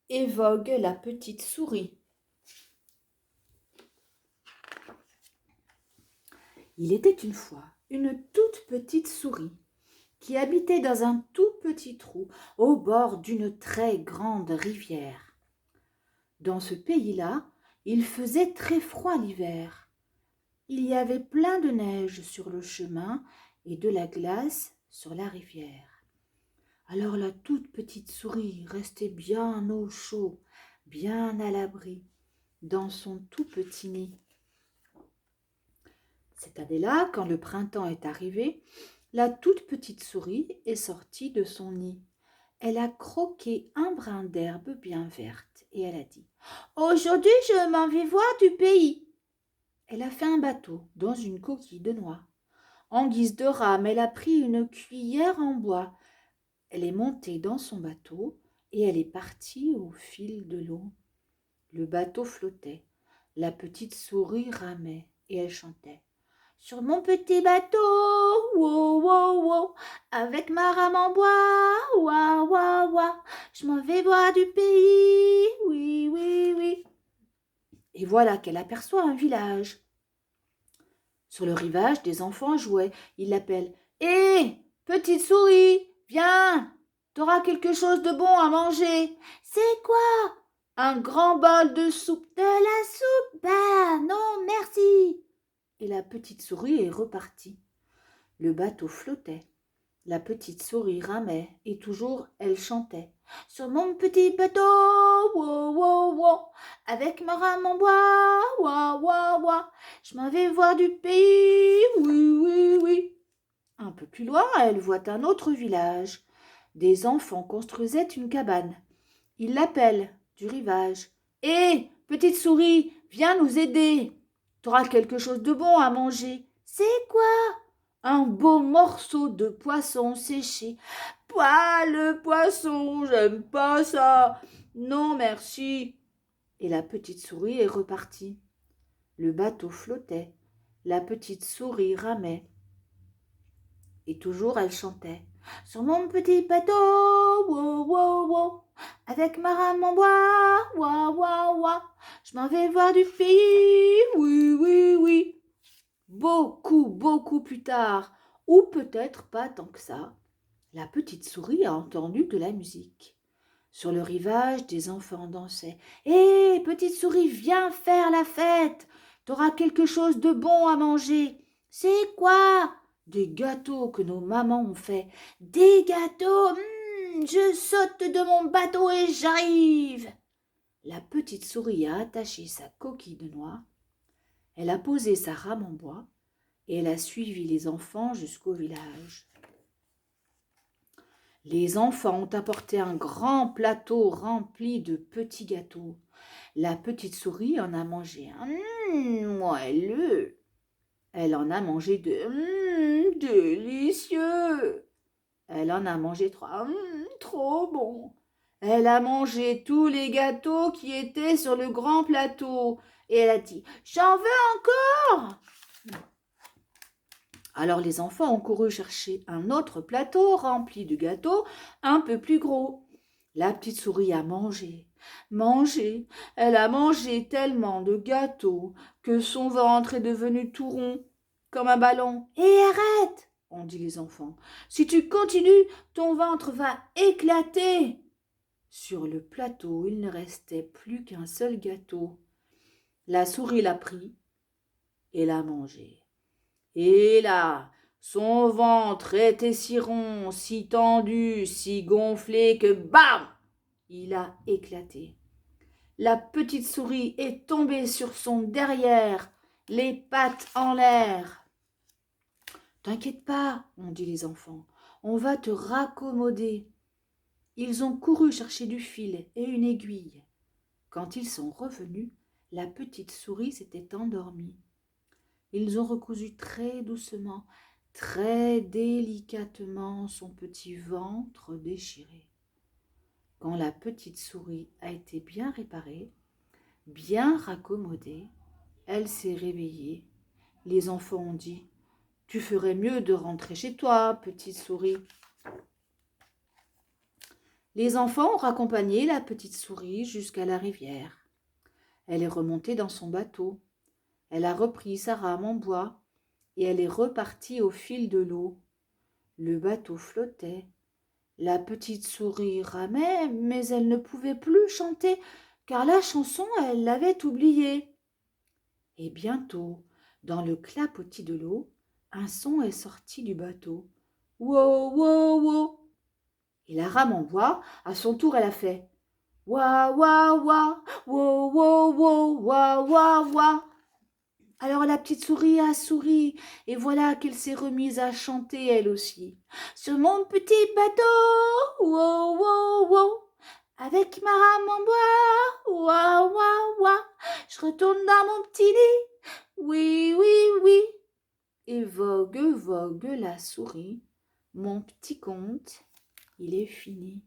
et vogue la petite souris. Il était une fois une toute petite souris qui habitait dans un tout petit trou au bord d'une très grande rivière. Dans ce pays-là, il faisait très froid l'hiver. Il y avait plein de neige sur le chemin et de la glace sur la rivière. Alors la toute petite souris restait bien au chaud, bien à l'abri, dans son tout petit nid. Cette année-là, quand le printemps est arrivé, la toute petite souris est sortie de son nid. Elle a croqué un brin d'herbe bien verte et elle a dit « Aujourd'hui, je m'en vais voir du pays !» Elle a fait un bateau dans une coquille de noix. En guise de rame, elle a pris une cuillère en bois. Elle est montée dans son bateau et elle est partie au fil de l'eau. Le bateau flottait. La petite souris ramait et elle chantait. Sur mon petit bateau, wow, wow, wow, avec ma rame en bois, ouah, ouah, ouah, je m'en vais voir du pays, oui, oui, oui. Et voilà qu'elle aperçoit un village. Sur le rivage, des enfants jouaient. Ils l'appellent. Hé, petite souris, viens, t'auras quelque chose de bon à manger. C'est quoi? Un grand bol de soupe. De la soupe? Bah non, merci. Et la petite souris est repartie. Le bateau flottait. La petite souris ramait et toujours elle chantait. Sur mon petit bateau, wow, wow, wow, avec ma rame en bois, wow, wow, wow, je m'en vais voir du pays, oui, oui, oui. Un peu plus loin, elle voit un autre village. Des enfants construisaient une cabane. Ils l'appellent du rivage. Hé, petite souris, viens nous aider. T'auras quelque chose de bon à manger. C'est quoi? Un beau morceau de poisson séché. Pas le poisson, j'aime pas ça. Non, merci. Et la petite souris est repartie. Le bateau flottait. La petite souris ramait. Et toujours elle chantait. Sur mon petit bateau, wow, wow, wow, avec ma rame en bois, wow, wow, wow, je m'en vais voir du pays, oui, oui, oui. Beaucoup, beaucoup plus tard, ou peut-être pas tant que ça, la petite souris a entendu de la musique. Sur le rivage, des enfants dansaient. Hé, petite souris, viens faire la fête. T'auras quelque chose de bon à manger. C'est quoi? Des gâteaux que nos mamans ont fait. Des gâteaux? Je saute de mon bateau et j'arrive. La petite souris a attaché sa coquille de noix. Elle a posé sa rame en bois et elle a suivi les enfants jusqu'au village. Les enfants ont apporté un grand plateau rempli de petits gâteaux. La petite souris en a mangé un moelleux. Elle en a mangé deux délicieux. Elle en a mangé trois trop bons. Elle a mangé tous les gâteaux qui étaient sur le grand plateau. Et elle a dit « J'en veux encore !» Alors les enfants ont couru chercher un autre plateau rempli de gâteaux un peu plus gros. La petite souris a mangé, mangé, elle a mangé tellement de gâteaux que son ventre est devenu tout rond, comme un ballon. « Et arrête !» ont dit les enfants. « Si tu continues, ton ventre va éclater !» Sur le plateau, il ne restait plus qu'un seul gâteau. La souris l'a pris et l'a mangé. Et là, son ventre était si rond, si tendu, si gonflé que bam! Il a éclaté. La petite souris est tombée sur son derrière, les pattes en l'air. « T'inquiète pas, » ont dit les enfants, « on va te raccommoder. » Ils ont couru chercher du fil et une aiguille. Quand ils sont revenus, la petite souris s'était endormie. Ils ont recousu très doucement, très délicatement son petit ventre déchiré. Quand la petite souris a été bien réparée, bien raccommodée, elle s'est réveillée. Les enfants ont dit « Tu ferais mieux de rentrer chez toi, petite souris. » Les enfants ont raccompagné la petite souris jusqu'à la rivière. Elle est remontée dans son bateau. Elle a repris sa rame en bois et elle est repartie au fil de l'eau. Le bateau flottait. La petite souris ramait, mais elle ne pouvait plus chanter, car la chanson, elle l'avait oubliée. Et bientôt, dans le clapotis de l'eau, un son est sorti du bateau. Wow, wow, wow. Et la rame en bois, à son tour, elle a fait wa, wa, wa, wow, wow, wow, wa, wa, wa. Alors la petite souris a souri, et voilà qu'elle s'est remise à chanter elle aussi. Sur mon petit bateau, wow, wow, wow, avec ma rame en bois, wa, wa, wa, je retourne dans mon petit lit, oui, oui, oui. Et vogue, vogue la souris, mon petit conte, il est fini.